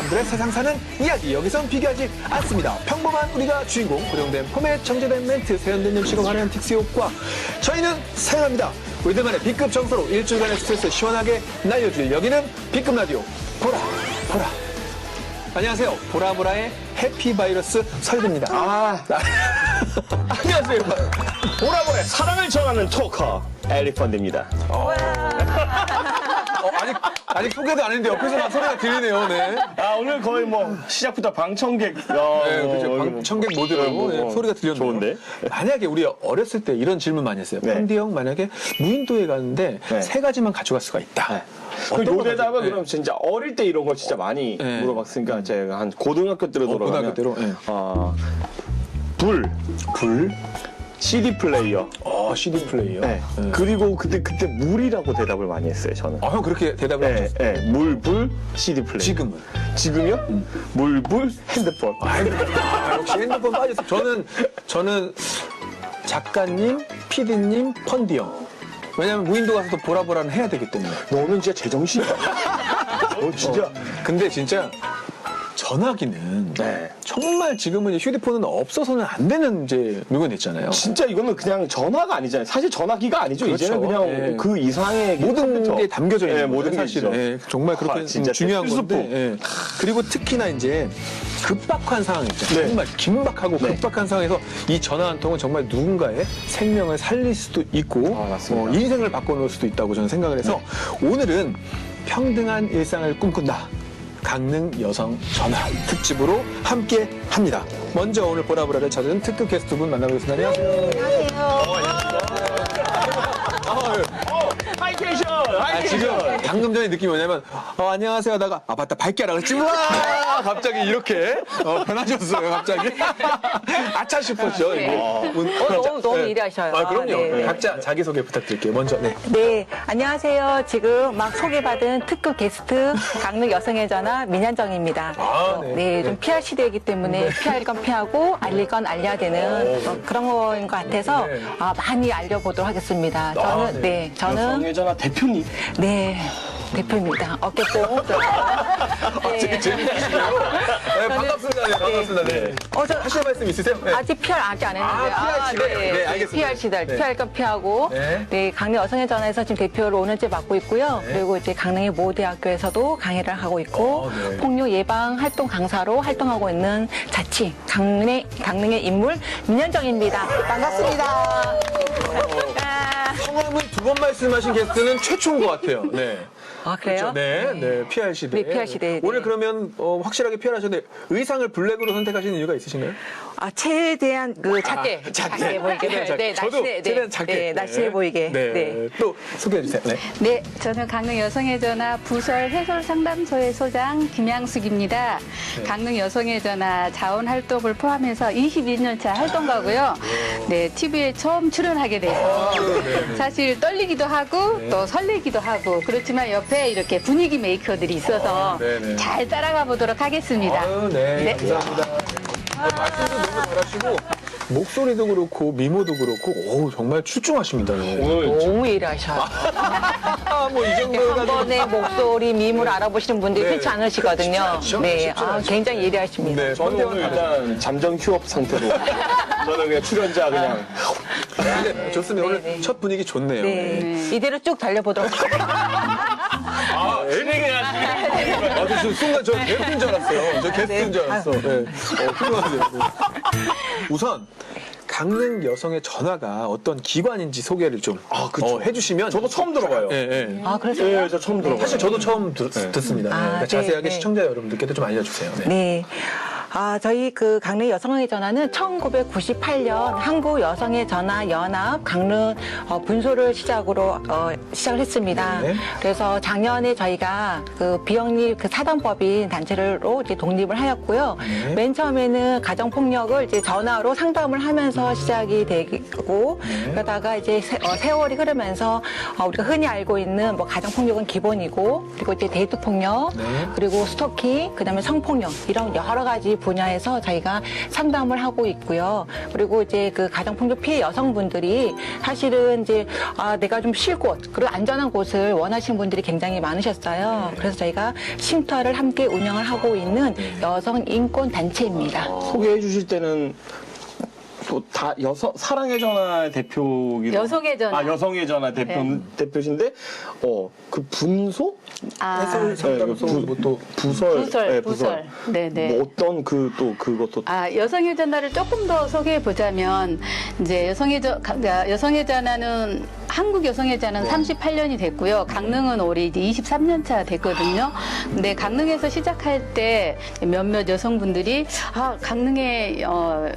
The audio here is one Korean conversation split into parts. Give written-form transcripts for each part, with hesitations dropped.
사람들의 세상 사는 이야기. 여기선 비교하지 않습니다. 평범한 우리가 주인공, 고정된 포맷, 정제된 멘트, 세련된 음식을 활용한 틱스 효과. 저희는 사용합니다. 우리들만의 B급 정서로 일주일간의 스트레스 시원하게 날려줄 여기는 B급 라디오 보라. 안녕하세요. 보라보라의 해피바이러스 설입니다. 안녕하세요. 보라보라의 사랑을 전하는 토커 엘리펀드입니다. 아직 소개도 안 했는데 옆에서 막 소리가 들리네요. 네. 오늘 거의 뭐 시작부터 방청객. 그죠. 방청객 모드로 소리가 들렸네요. 좋은데? 만약에 우리 어렸을 때 이런 질문 많이 했어요. 네. 펀디 형 만약에 무인도에 가는데 네. 세 가지만 가져갈 수가 있다. 그 어떤 거 요새다가 가지고- 그럼 진짜 어릴 때 이런 걸 진짜 많이 네. 물어봤으니까 제가 한 고등학교 때로 돌아가면 고등학교 때로. 네. 불, CD 플레이어. CD 플레이어. 네. 그리고 그때 물이라고 대답을 많이 했어요, 저는. 형 그렇게 대답을 네, 하셨어요. 네. 물, 불, CD 플레이어. 지금요? 물, 불, 핸드폰. 역시 핸드폰 빠졌어. 저는 작가님, PD님, 펀디 형. 왜냐면 무인도 가서도 보라보라는 해야 되기 때문에. 너는 진짜 제정신이야. 너 진짜. 근데 진짜 전화기는 네. 정말 지금은 이제 휴대폰은 없어서는 안 되는 이제 물건이 됐잖아요. 진짜 이거는 그냥 전화가 아니잖아요. 사실 전화기가 아니죠. 그렇죠. 이제는 그냥 예. 그 이상의 모든 컴퓨터. 게 담겨져 있는 예, 거예요, 모든 게 사실은. 있죠. 예, 정말 그렇게 진짜 중요한 필수품. 건데. 예. 그리고 특히나 이제 급박한 상황 있잖아요. 네. 정말 긴박하고 네. 급박한 상황에서 이 전화 한 통은 정말 누군가의 생명을 살릴 수도 있고 맞습니다. 인생을 바꿔놓을 수도 있다고 저는 생각을 해서 오늘은 평등한 일상을 꿈꾼다. 강릉 여성 전화 특집으로 함께 합니다. 먼저 오늘 보라보라를 찾은 특급 게스트분 만나보겠습니다. 안녕하세요. 하이텐션! 지금 방금 전에 느낌이 뭐냐면 안녕하세요 하다가 맞다 밝게 하라 그랬지 와 갑자기 이렇게 변하셨어요 갑자기 아차 싶었죠 이게 너무 예리하셔요. 그럼요. 네. 각자 자기소개 부탁드릴게요 먼저. 네. 네, 안녕하세요. 지금 막 소개받은 특급 게스트 강릉 여성의 전화 민현정입니다. 네. 좀 PR 시대이기 때문에 피할 건 피하고 알릴 건 알려야 되는 그런 거인 것 같아서 네. 많이 알려보도록 하겠습니다. 네. 저는 여성의 대표님. 네. 대표입니다. 어깨뽕. 되게 재밌으시네요. 네, 반갑습니다. 네, 반갑습니다. 네. 하실 말씀 있으세요? 네. 아직 PR 아직 안 했는데. PR 시대. 네, 알겠습니다. PR 시대. 네. PR 건 피하고. 네. 네, 강릉 여성의 전화에서 지금 대표를 5년째 맡고 있고요. 네. 그리고 이제 강릉의 모 대학교에서도 강의를 하고 있고, 네. 폭력 예방 활동 강사로 활동하고 있는 자치 강릉의 인물 민현정입니다. 반갑습니다. 성함은 두 번 말씀하신 게스트는 최초인 것 같아요. 네. 아, 그래요? 네, PR 시대. 네, PR 시대. 오늘 네. 그러면 확실하게 PR 하셨는데 의상을 블랙으로 선택하시는 이유가 있으신가요? 최대한 작게 보이게. 네, 저도 최대한 작게. 네, 날씬해 보이게. 네. 네. 또 소개해 주세요. 네. 네, 저는 강릉 여성의 전화 부설 해설 상담소의 소장 김양숙입니다. 강릉 여성의 전화 자원 활동을 포함해서 22년 차 활동가고요. 네, TV에 처음 출연하게 돼서 사실 떨리기도 하고 또 설레기도 하고 그렇지만 옆에 이렇게 분위기 메이커들이 있어서 네네. 잘 따라가 보도록 하겠습니다. 네. 감사합니다. 말씀도 너무 잘하시고 목소리도 그렇고 미모도 그렇고 정말 출중하십니다. 네. 너무 예리하셔요. 뭐 이 정도 한 번에 목소리, 미모를 알아보시는 분들이 네. 흔치 않으시거든요. 쉽지 네, 쉽지 않죠. 굉장히 예리하십니다. 네, 저는 오늘 일단 잠정 휴업 상태로. 저는 그냥 출연자 그냥. 네, 좋습니다. 오늘 네. 첫 분위기 좋네요. 네. 이대로 쭉 달려보도록 하겠습니다. 저 순간 저 게스트인 줄 알았어요. 저 게스트인 줄 알았어. 네. 훌륭하세요. 우선 강릉 여성의 전화가 어떤 기관인지 소개를 좀 해주시면. 저도 처음 들어봐요. 네. 그러세요? 네, 저 처음 들어봐요. 사실 저도 처음 듣습니다. 그러니까 네, 자세하게 네. 시청자 여러분들께도 좀 알려주세요. 네. 네. 저희 그 강릉 여성의 전화는 1998년 한국 여성의 전화 연합 강릉 분소를 시작을 했습니다. 네. 그래서 작년에 저희가 그 비영리 그 사단법인 단체로 이제 독립을 하였고요. 네. 맨 처음에는 가정 폭력을 이제 전화로 상담을 하면서 시작이 되고 그러다가 이제 세월이 흐르면서 우리가 흔히 알고 있는 뭐 가정 폭력은 기본이고 그리고 이제 데이트 폭력 네. 그리고 스토킹 그다음에 성폭력 이런 여러 가지 분야에서 저희가 상담을 하고 있고요. 그리고 이제 그 가정폭력 피해 여성분들이 사실은 이제 내가 좀 쉴 곳, 그리고 안전한 곳을 원하시는 분들이 굉장히 많으셨어요. 그래서 저희가 쉼터를 함께 운영을 하고 있는 여성 인권 단체입니다. 소개해 주실 때는 또 다 사랑의 전화 대표기도 여성의 전화. 여성의 전화 대표신데 그 분소? 아, 상담소 또 부설. 부설. 네네. 뭐 어떤 그것도 여성의 전화를 조금 더 소개해 보자면, 이제 여성의 전화는, 한국 여성의 전화는 38년이 됐고요. 강릉은 올해 이제 23년 차 됐거든요. 근데 강릉에서 시작할 때 몇몇 여성분들이, 강릉에,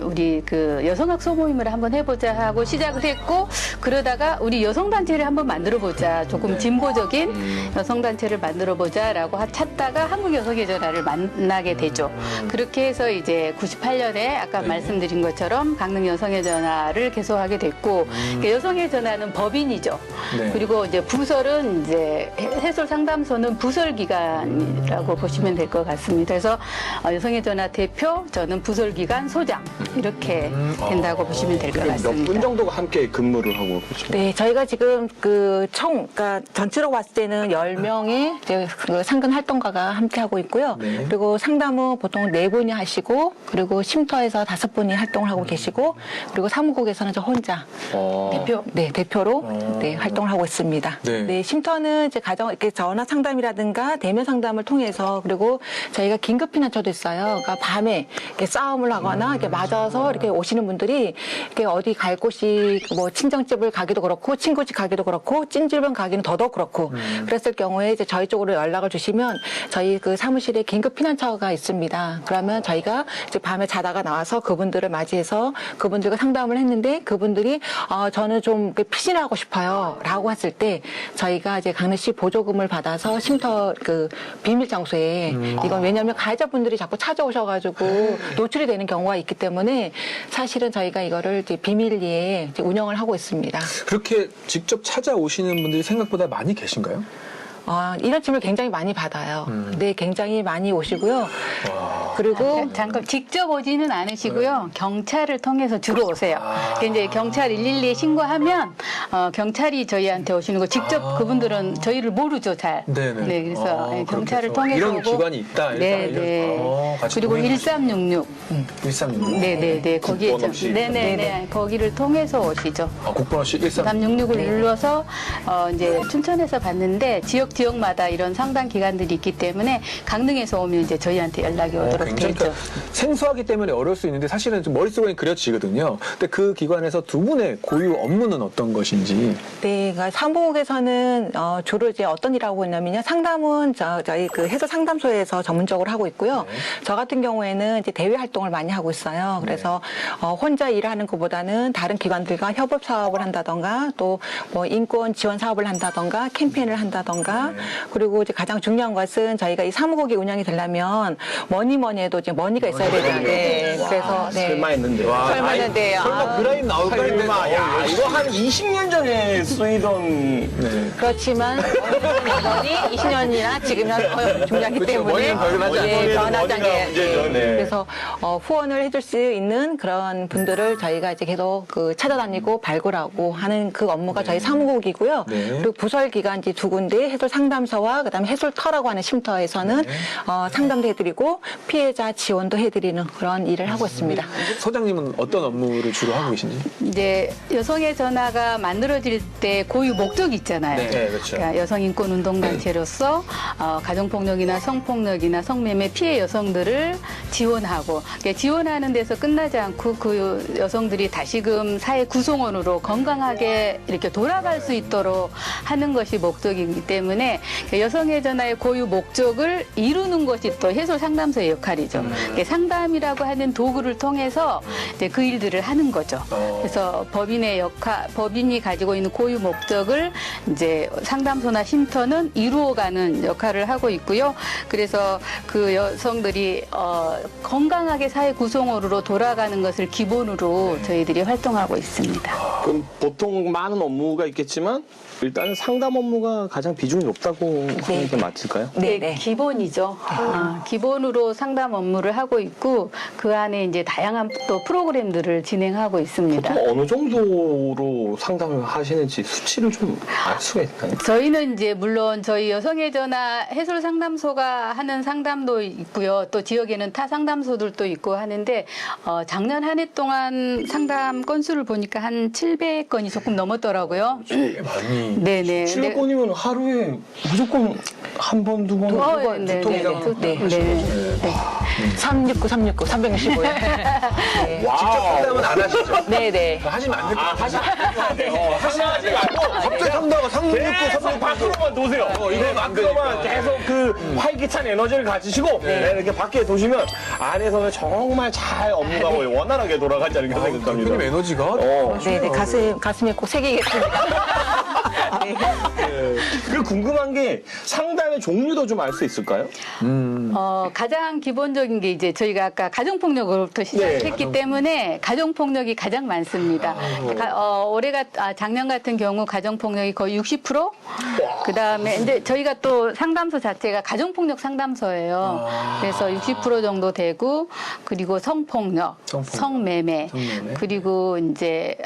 우리 그 여성학 소모임을 한번 해보자 하고 시작을 했고, 그러다가 우리 여성단체를 한번 만들어보자. 조금 진보적인 여성단체를 만들어보자라고 찾다가 한국 여성의 전화를 만나게 되죠. 그렇게 해서 이제 98년에 아까 말씀드린 것처럼 강릉 여성의 전화를 개소하게 됐고, 여성의 전화는 법인이죠. 그리고 이제 부설은 이제 해설 상담소는 부설 기관이라고 보시면 될 것 같습니다. 그래서 여성의 전화 대표, 저는 부설 기관 소장 이렇게 된다고 보시면 될 것 몇 같습니다. 분 정도가 함께 근무를 하고 그렇죠? 네, 저희가 지금 그러니까 전체로 봤을 때는 10명의 이제 그 상근 활동가가 함께 하고 있고요. 그리고 상담은 보통 4분이 하시고, 그리고 쉼터에서 5분이 활동을 하고 계시고, 그리고 사무국에서는 저 혼자 대표로 활동을 하고 있습니다. 네, 쉼터는 이제 이렇게 전화 상담이라든가 대면 상담을 통해서, 그리고 저희가 긴급 피난처도 있어요. 그러니까 밤에 이렇게 싸움을 하거나 이렇게 맞아서 이렇게 오시는 분들이 이렇게 어디 갈 곳이 뭐 친정집을 가기도 그렇고, 친구집 가기도 그렇고, 찐집을 가기는 더더욱 그렇고, 그랬을 경우에 이제 저희 쪽으로 연락을 주시면 저희 그 사무실에 긴급 피난처가 있습니다. 그러면 저희가 이제 밤에 자다가 나와서 그분들을 맞이해서 그분들과 상담을 했는데, 그분들이 저는 좀 피신하고 싶어요 라고 했을 때 저희가 이제 강릉시 보조금을 받아서 쉼터 그 비밀 장소에, 이건 왜냐하면 가해자분들이 자꾸 찾아오셔가지고 노출이 되는 경우가 있기 때문에 사실은 저희가 이거를 이제 비밀리에 이제 운영을 하고 있습니다. 그렇게 직접 찾아오시는 분들이 생각보다 많이 계신가요? 이런 질문을 굉장히 많이 받아요. 네, 굉장히 많이 오시고요. 그리고 잠깐 직접 오지는 않으시고요. 경찰을 통해서 주로 오세요. 이제 경찰 112에 신고하면 경찰이 저희한테 오시는 거, 직접 그분들은 저희를 모르죠, 잘. 네네. 네, 그래서 경찰을 그렇겠죠. 통해서 이런 오고, 기관이 있다. 같이 그리고 동행하시고. 1366. 1366. 네네네. 거기에 국번 없이. 네네네. 거기를 통해서 오시죠. 국번 없이 1366을 눌러서 이제 춘천에서 봤는데 지역마다 이런 상담 기관들이 있기 때문에 강릉에서 오면 이제 저희한테 연락이 오도록 되어 굉장히 있죠. 생소하기 때문에 어려울 수 있는데 사실은 좀 머릿속에 그려지거든요. 근데 그 기관에서 두 분의 고유 업무는 어떤 것인지. 네, 그러니까 사무국에서는 주로 이제 어떤 일을 하고 있냐면요. 상담은 저희 그 해설 상담소에서 전문적으로 하고 있고요. 저 같은 경우에는 이제 대외 활동을 많이 하고 있어요. 그래서 혼자 일하는 것보다는 다른 기관들과 협업 사업을 한다던가, 또 뭐 인권 지원 사업을 한다던가, 캠페인을 한다던가, 그리고 이제 가장 중요한 것은 저희가 이 사무국이 운영이 되려면 뭐니 해도 이제 머니가 있어야 되잖아요. 네. 그래서 설마 했는데. 설마 했는데 설마 그 라인 나올까 했는데. 야, 이거 한 20년 전에 쓰이던. 그렇지만 머니 20년이나 지금이나 중요하기 그렇죠. 때문에 머니는 별로 예, 변하지 않게. 문제죠. 네. 그래서 후원을 해줄 수 있는 그런 분들을 저희가 이제 계속 그 찾아다니고 발굴하고 하는 그 업무가 저희 사무국이고요. 그리고 부설 기관지 2군데 해설 상담소와 그다음에 해설터라고 하는 쉼터에서는 상담도 해드리고 피해자 지원도 해드리는 그런 일을 하고 있습니다. 소장님은 어떤 업무를 주로 하고 계신지? 이제 여성의 전화가 만들어질 때 고유 목적이 있잖아요. 네, 그렇죠. 그러니까 여성인권운동단체로서 가정폭력이나 성폭력이나 성매매 피해 여성들을 지원하고, 그러니까 지원하는 데서 끝나지 않고 그 여성들이 다시금 사회 구성원으로 건강하게 이렇게 돌아갈 수 있도록 하는 것이 목적이기 때문에 여성의 전화의 고유 목적을 이루는 것이 또 해설 상담소의 역할이죠. 상담이라고 하는 도구를 통해서 이제 그 일들을 하는 거죠. 그래서 법인이 가지고 있는 고유 목적을 이제 상담소나 쉼터는 이루어가는 역할을 하고 있고요. 그래서 그 여성들이 건강하게 사회 구성원으로 돌아가는 것을 기본으로 저희들이 활동하고 있습니다. 그럼 보통 많은 업무가 있겠지만 일단은 상담 업무가 가장 비중이 높다고 하는 게 맞을까요? 네, 네, 네. 기본이죠. 기본으로 상담 업무를 하고 있고 그 안에 이제 다양한 또 프로그램들을 진행하고 있습니다. 보통 어느 정도로 상담을 하시는지 수치를 좀 알 수가 있나요? 저희는 이제 물론 저희 여성의 전화 해솔 상담소가 하는 상담도 있고요. 또 지역에는 타 상담소들도 있고 하는데 작년 한 해 동안 상담 건수를 보니까 한 700건이 조금 넘었더라고요. 많이. 네네. 700건이면 하루에 무조건 한 번, 두 번, 네, 두통 네, 이상은 네, 하고 네. 369, 365, 365. 네. 직접 상담은 안 하시죠? 네네. 하시면 안 될 것 같아요. 하지 말고 갑자기 상담가 369, 계속 369. 밖으로만 도세요. 이건 안 밖으로만 되니까. 계속 그 활기찬 에너지를 가지시고 이렇게 밖에 도시면 안에서는 정말 잘 업무가 원활하게 돌아가지 않을까 대표님 생각합니다. 에너지가. 네네. 가슴에 꼭 새기겠습니다. 네. 그리고 궁금한 게 상담의 종류도 좀 알 수 있을까요? 가장 기본적인 게 이제 저희가 아까 가정폭력으로부터 시작했기 때문에 가정폭력이 가장 많습니다. 작년 같은 경우 가정폭력이 거의 60%? 그 다음에 이제 저희가 또 상담소 자체가 가정폭력 상담소예요. 그래서 60% 정도 되고, 그리고 성폭력, 성매매, 그리고 이제,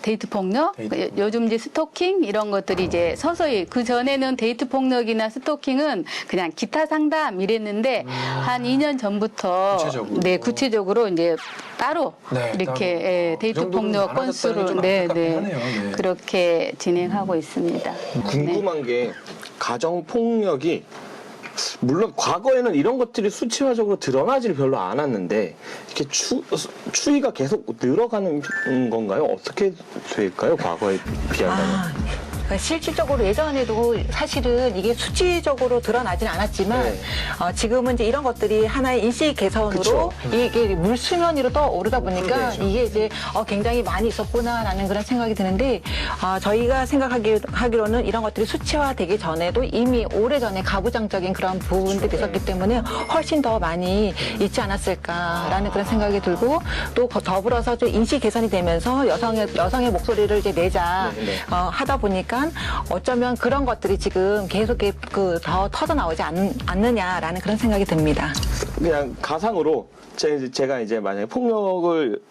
데이트폭력, 요즘 이제 스토킹 이런 것들이 이제 서서히 그 전에는 데이트폭력이나 스토킹은 그냥 기타 상담 이랬는데 한 2년 전부터 구체적으로 이제 따로 이렇게 데이트 폭력 건수를 그렇게 진행하고 있습니다. 궁금한 게 가정 폭력이 물론 과거에는 이런 것들이 수치화적으로 드러나질 별로 않았는데 이렇게 추이가 계속 늘어가는 건가요? 어떻게 될까요? 과거에 비한다면? 실질적으로 예전에도 사실은 이게 수치적으로 드러나진 않았지만 지금은 이제 이런 것들이 하나의 인식 개선으로 이게 물 수면 위로 떠오르다 보니까 이게 이제 굉장히 많이 있었구나라는 그런 생각이 드는데 저희가 생각하기로는 이런 것들이 수치화되기 전에도 이미 오래전에 가부장적인 그런 부분들이 있었기 때문에 훨씬 더 많이 있지 않았을까라는 그런 생각이 들고 또 더불어서 좀 인식 개선이 되면서 여성의 목소리를 이제 내자 하다 보니까 어쩌면 그런 것들이 지금 계속 더 터져 나오지 않느냐라는 그런 생각이 듭니다. 그냥 가상으로 제가 이제 만약에 폭력을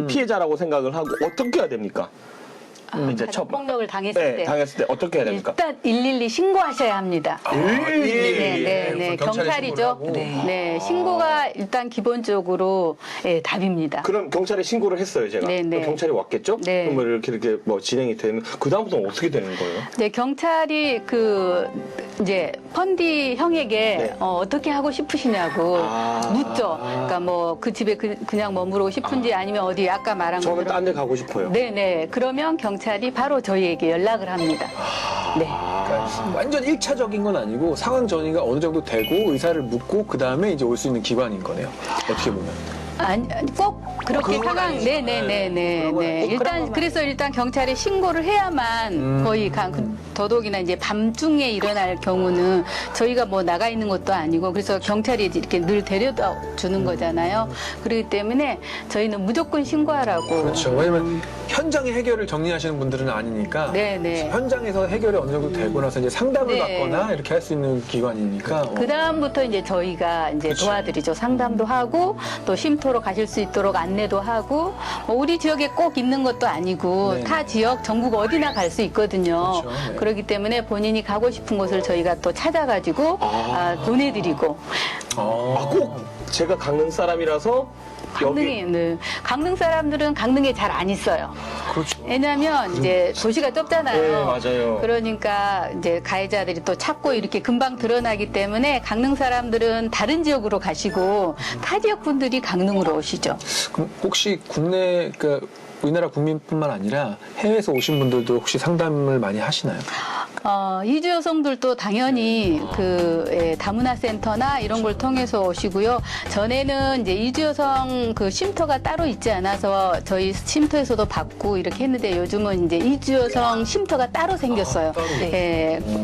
피해자라고 생각을 하고 어떻게 해야 됩니까? 이제 폭력을 당했을 때. 당했을 때 어떻게 해야 됩니까? 일단 112 신고하셔야 합니다. 112. 네, 경찰이죠. 신고가 일단 기본적으로 답입니다. 그럼 경찰에 신고를 했어요, 제가. 그럼 경찰이 왔겠죠? 그럼 이렇게 뭐 진행이 되면 그 다음부터는 어떻게 되는 거예요? 네, 경찰이 이제 펀디 형에게 어떻게 하고 싶으시냐고 묻죠. 그러니까 뭐 그 집에 그냥 머무르고 싶은지 아니면 어디 아까 말한 저는 딴 데 가고 싶어요. 네네. 그러면 경찰이 바로 저희에게 연락을 합니다. 네. 그러니까 완전 1차적인 건 아니고 상황 전이가 어느 정도 되고 의사를 묻고 그 다음에 이제 올 수 있는 기관인 거네요. 어떻게 보면. 아니, 꼭 그렇게 상황, 네네네네. 일단 경찰에 신고를 해야만 거의 더더욱이나 이제 밤중에 일어날 경우는 저희가 뭐 나가 있는 것도 아니고 그래서 경찰이 이렇게 늘 데려다 주는 거잖아요. 그렇기 때문에 저희는 무조건 신고하라고. 그렇죠. 왜냐면 현장의 해결을 정리하시는 분들은 아니니까. 현장에서 해결이 어느 정도 되고 나서 이제 상담을 받거나 이렇게 할 수 있는 기관이니까. 그 다음부터 이제 저희가 이제 도와드리죠. 상담도 하고 또 쉼터로 가실 수 있도록 안내도 하고 뭐 우리 지역에 꼭 있는 것도 아니고 타 지역 전국 어디나 갈 수 있거든요. 그렇기 때문에 본인이 가고 싶은 곳을 저희가 또 찾아가지고 보내드리고. 꼭 제가 강릉 사람이라서 강릉 사람들은 강릉에 잘 안 있어요. 그렇죠. 왜냐하면 이제 도시가 좁잖아요. 네, 맞아요. 그러니까 이제 가해자들이 또 찾고 이렇게 금방 드러나기 때문에 강릉 사람들은 다른 지역으로 가시고 타 지역 분들이 강릉으로 오시죠. 그럼 혹시 국내 우리나라 국민뿐만 아니라 해외에서 오신 분들도 혹시 상담을 많이 하시나요? 이주 여성들도 당연히 다문화센터나 이런 걸 통해서 오시고요. 전에는 이제 이주 여성 그 쉼터가 따로 있지 않아서 저희 쉼터에서도 받고 이렇게 했는데 요즘은 이제 이주 여성 쉼터가 따로 생겼어요.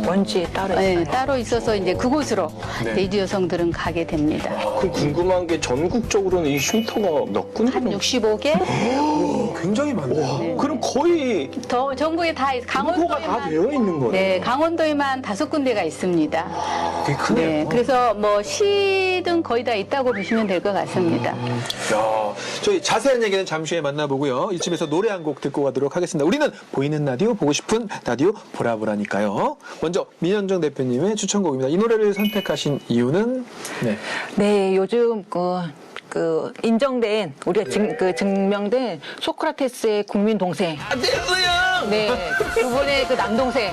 원주에 따로 있어요. 네, 따로 있어서 이제 그곳으로 네. 이제 이주 여성들은 가게 됩니다. 그럼 궁금한 게 전국적으로는 이 쉼터가 몇 군데? 한 65개? 굉장히 많네요. 그럼 거의 더 전국에 다 분포가 다 강원도에만 되어 있는 거네요. 네, 강원도에만 5군데가 있습니다. 되게 크네요. 네, 그래서 뭐 시든 거의 다 있다고 보시면 될 것 같습니다. 야, 저희 자세한 얘기는 잠시 후에 만나보고요. 이쯤에서 노래 한 곡 듣고 가도록 하겠습니다. 우리는 보이는 라디오, 보고 싶은 라디오, 보라보라니까요. 먼저 민현정 대표님의 추천곡입니다. 이 노래를 선택하신 이유는? 네. 네, 요즘 인정된 우리가 증명된 소크라테스의 국민 동생. 네, 그분의 그 남동생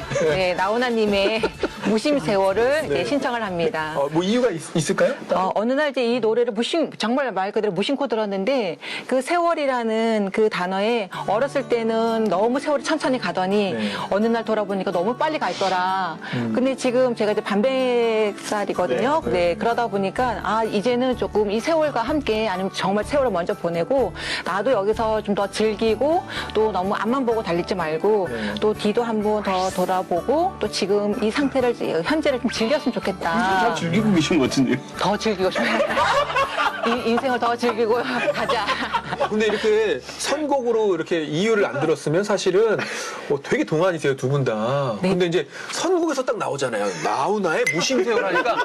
나훈아님의 무심 세월을 이제 신청을 합니다. 뭐 이유가 있을까요? 어느 날 이제 이 노래를 정말 말 그대로 무심코 들었는데 그 세월이라는 그 단어에 어렸을 때는 너무 세월이 천천히 가더니 어느 날 돌아보니까 너무 빨리 갈더라. 근데 지금 제가 이제 반백살이거든요. 네, 그러다 보니까 이제는 조금 이 세월과 함께 아니면 정말 세월을 먼저 보내고 나도 여기서 좀 더 즐기고 또 너무 앞만 보고 달리지 말고 또 뒤도 한번 더 돌아보고 또 지금 이 상태를 현재를 좀 즐겼으면 좋겠다. 잘 즐기고 계신 것 같은데요. 더 즐기고 싶어요. 인생을 더 즐기고 가자. 근데 이렇게 선곡으로 이렇게 이유를 안 들었으면 사실은 되게 동안이세요, 두 분 다. 네. 근데 이제 선곡에서 딱 나오잖아요. 나훈아의 무심세월 하니까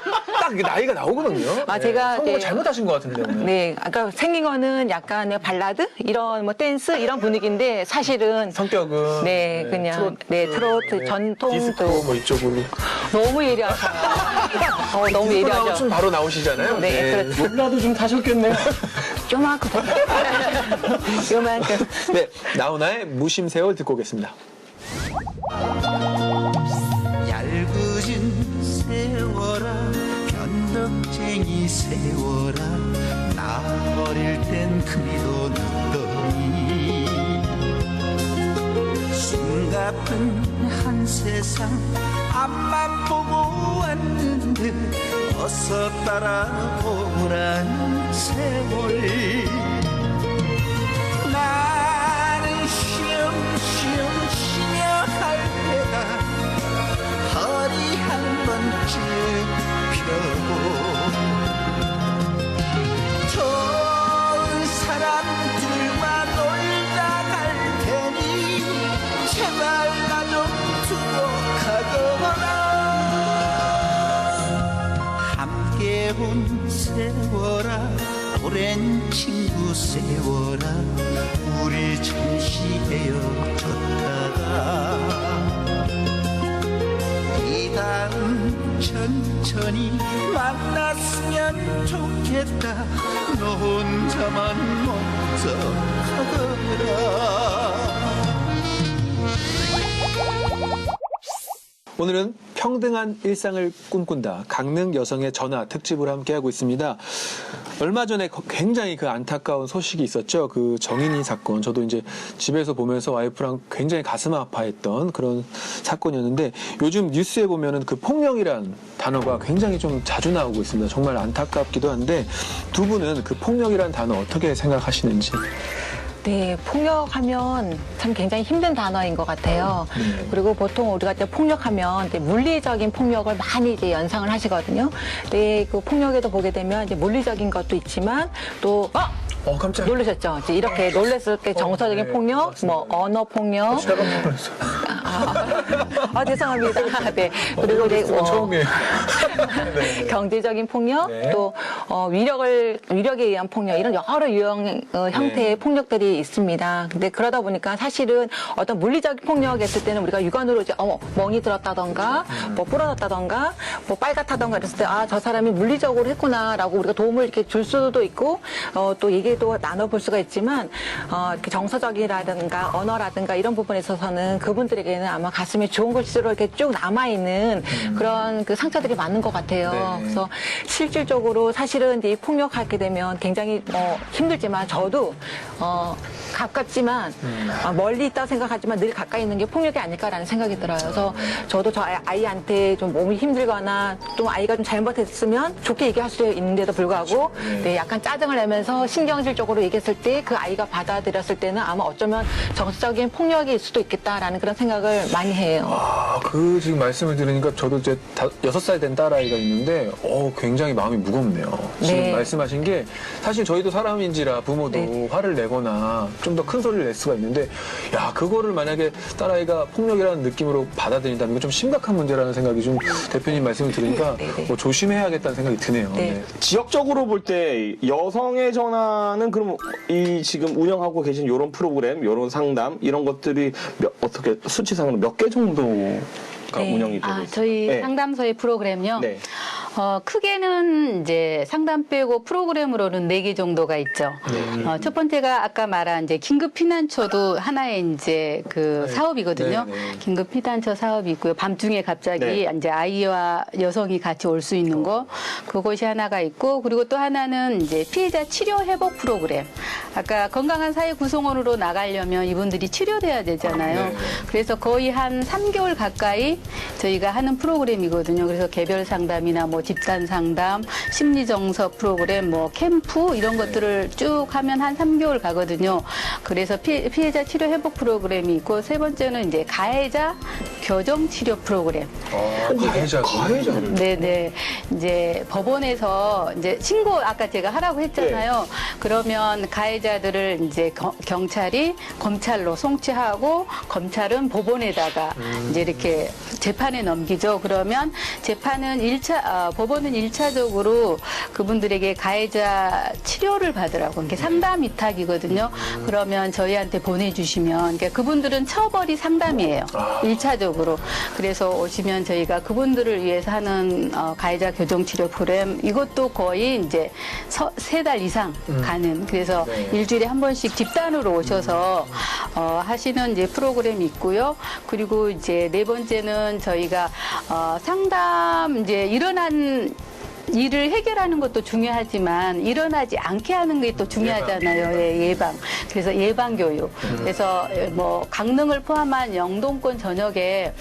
딱 이게 나이가 나오거든요. 제가 선곡을 이제 잘못하신 것 같은데. 오늘. 네, 아까 생긴 거는 약간 발라드 이런 뭐 댄스 이런 분위기인데 사실은 성격은 그냥 트로트 전통 디스코 뭐 이쪽으로 너무 예리하셔요. 너무 예리하죠. 춤 바로 나오시잖아요. 네, 그렇죠. 몰라도 좀 타셨겠네요. 요만큼 요만큼. 네, 나훈아의 무심세월 듣고 오겠습니다. 얄궂은 세월아 변덕쟁이 세월아 나 어릴 땐 그리도 늦더니 숨가쁜 한 세상 앞만 보고 왔는데 어서 따라오란 세월 나는 쉬엄쉬엄 쉬며 갈 때다 허리 한 번쯤 펴고 좋은 사람들과 놀다 갈 테니 제발 나 좀 두고 가거라 함께 온 세월아 오랜 친구 세월아 우리 잠시 헤어졌다가 이 다음 천천히 만났으면 좋겠다 너 혼자만 먼저 가거라 오늘은 평등한 일상을 꿈꾼다. 강릉 여성의 전화 특집으로 함께하고 있습니다. 얼마 전에 굉장히 그 안타까운 소식이 있었죠. 그 정인이 사건. 저도 이제 집에서 보면서 와이프랑 굉장히 가슴 아파했던 그런 사건이었는데 요즘 뉴스에 보면은 그 폭력이란 단어가 굉장히 좀 자주 나오고 있습니다. 정말 안타깝기도 한데 두 분은 그 폭력이란 단어 어떻게 생각하시는지. 네, 폭력하면 참 굉장히 힘든 단어인 것 같아요. 그리고 보통 우리가 이제 폭력하면 이제 물리적인 폭력을 많이 이제 연상을 하시거든요. 근데 그 폭력에도 보게 되면 이제 물리적인 것도 있지만 또 깜짝이야. 놀라셨죠? 이제 이렇게 놀랬을 때 정서적인 네, 폭력, 맞습니다. 뭐 언어 폭력. 제가 놀랐어요. 죄송합니다. 네. 그리고 이제 처음에 경제적인 폭력, 네. 또 위력에 의한 폭력 이런 여러 유형 형태의 폭력들이 있습니다. 근데 그러다 보니까 사실은 어떤 물리적인 폭력했을 때는 우리가 육안으로 이제 멍이 들었다던가, 뭐 부러졌다던가, 뭐 빨갛다던가 이랬을 때 저 사람이 물리적으로 했구나라고 우리가 도움을 이렇게 줄 수도 있고 또 얘기도 나눠볼 수가 있지만 이렇게 정서적이라든가 언어라든가 이런 부분에 있어서는 그분들에게 때는 아마 가슴에 좋은 글씨로 이렇게 쭉 남아있는 그런 그 상처들이 많은 것 같아요. 네. 그래서 실질적으로 사실은 이제 폭력하게 되면 굉장히 힘들지만 저도 가깝지만 멀리 있다고 생각하지만 늘 가까이 있는 게 폭력이 아닐까라는 생각이 들어요. 그래서 저도 저 아이한테 좀 몸이 힘들거나 또 아이가 좀 잘못했으면 좋게 얘기할 수 있는데도 불구하고 네, 약간 짜증을 내면서 신경질적으로 얘기했을 때 그 아이가 받아들였을 때는 아마 어쩌면 정서적인 폭력일 수도 있겠다라는 그런 생각을 많이 해요. 아, 그 지금 말씀을 들으니까 저도 이제 6살 된 딸아이가 있는데 굉장히 마음이 무겁네요. 지금 네. 말씀하신 게 사실 저희도 사람인지라 부모도 네. 화를 내거나 좀 더 큰 소리를 낼 수가 있는데 야, 그거를 만약에 딸아이가 폭력이라는 느낌으로 받아들인다면 이거 좀 심각한 문제라는 생각이 좀 대표님 말씀을 들으니까 네, 네. 뭐 조심해야겠다는 생각이 드네요. 네. 네. 지역적으로 볼 때 여성의 전화는 그럼 이 지금 운영하고 계신 이런 프로그램, 이런 상담 이런 것들이 어떻게 수치상으로 몇 개 정도가 네. 운영이 되고 있어요? 저희 네. 상담소의 프로그램요. 네. 크게는 이제 상담 빼고 프로그램으로는 4개 정도가 있죠. 첫 번째가 아까 말한 이제 긴급 피난처도 하나의 이제 그 사업이거든요. 네, 네. 긴급 피난처 사업이 있고요. 밤중에 갑자기 네. 이제 아이와 여성이 같이 올 수 있는 거, 그것이 하나가 있고, 그리고 또 하나는 이제 피해자 치료 회복 프로그램. 아까 건강한 사회 구성원으로 나가려면 이분들이 치료돼야 되잖아요. 네. 그래서 거의 한 3개월 가까이 저희가 하는 프로그램이거든요. 그래서 개별 상담이나 뭐 집단 상담, 심리 정서 프로그램, 뭐 캠프 이런 것들을 쭉 하면 한 3개월 가거든요. 그래서 피해자 치료 회복 프로그램이 있고, 세 번째는 이제 가해자 교정 치료 프로그램. 가해자를. 네네. 이제 법원에서 이제 신고 아까 제가 하라고 했잖아요. 그러면 가해자들을 이제 경찰이 검찰로 송치하고 검찰은 법원에다가 이제 이렇게 재판에 넘기죠. 그러면 재판은 법원은 1차적으로 그분들에게 가해자 치료를 받으라고 이게 상담 위탁이거든요. 그러면 저희한테 보내주시면 그러니까 그분들은 처벌이 상담이에요. 1차적으로. 그래서 오시면 저희가 그분들을 위해서 하는 가해자 교정 치료 프로그램 이것도 거의 이제 3달 이상 가는 그래서 일주일에 한 번씩 집단으로 오셔서 하시는 이제 프로그램이 있고요. 그리고 이제 네 번째는 저희가 상담 이제 일어난 일을 해결하는 것도 중요하지만 일어나지 않게 하는 게 또 중요하잖아요. 예방. 그래서 예방 교육. 그래서 뭐 강릉을 포함한 영동권 전역에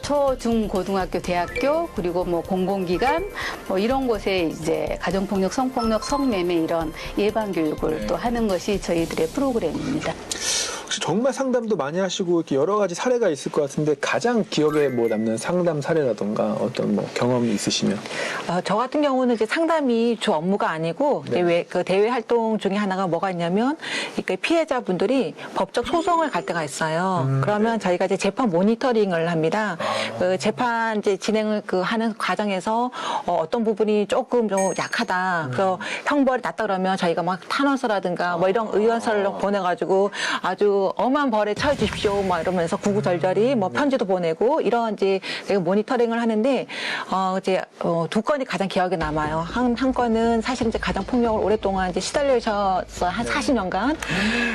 초, 중, 고등학교, 대학교 그리고 뭐 공공기관 뭐 이런 곳에 이제 가정폭력, 성폭력, 성매매 이런 예방 교육을 또 하는 것이 저희들의 프로그램입니다. 혹시 정말 상담도 많이 하시고 이렇게 여러 가지 사례가 있을 것 같은데 가장 기억에 뭐 남는 상담 사례라던가 어떤 뭐 경험이 있으시면? 저 같은 경우는 이제 상담이 주 업무가 아니고 그 대외 활동 중에 하나가 뭐가 있냐면 그러니까 피해자분들이 법적 소송을 갈 때가 있어요. 그러면 저희가 이제 재판 모니터링을 합니다. 그 재판 이제 진행을 하는 과정에서 어떤 부분이 조금 좀 약하다. 그래서 형벌이 낮다 그러면 저희가 막 탄원서라든가 뭐 이런 의원서를 보내가지고 아주 엄한 벌에 처해 주십시오. 막 이러면서 구구절절히 뭐 편지도 보내고 이런 이제 모니터링을 하는데 이제 두 건이 가장 기억에 남아요. 한 건은 사실 이제 가정 폭력을 오랫동안 이제 시달리셔서 한 40년간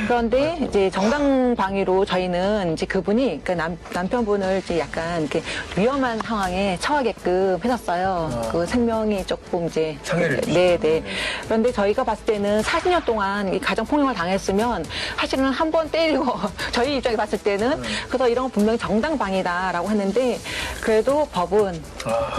그런데 이제 정당방위로 저희는 이제 그분이 그러니까 남편분을 이제 약간 이렇게 위험한 상황에 처하게끔 해놨어요. 그 생명이 조금 이제 상해를 네. 그런데 저희가 봤을 때는 40년 동안 이 가정 폭력을 당했으면 사실은 한 번 때리고 저희 입장에 봤을 때는 그래서 이런 건 분명히 정당방위다라고 했는데 그래도 법은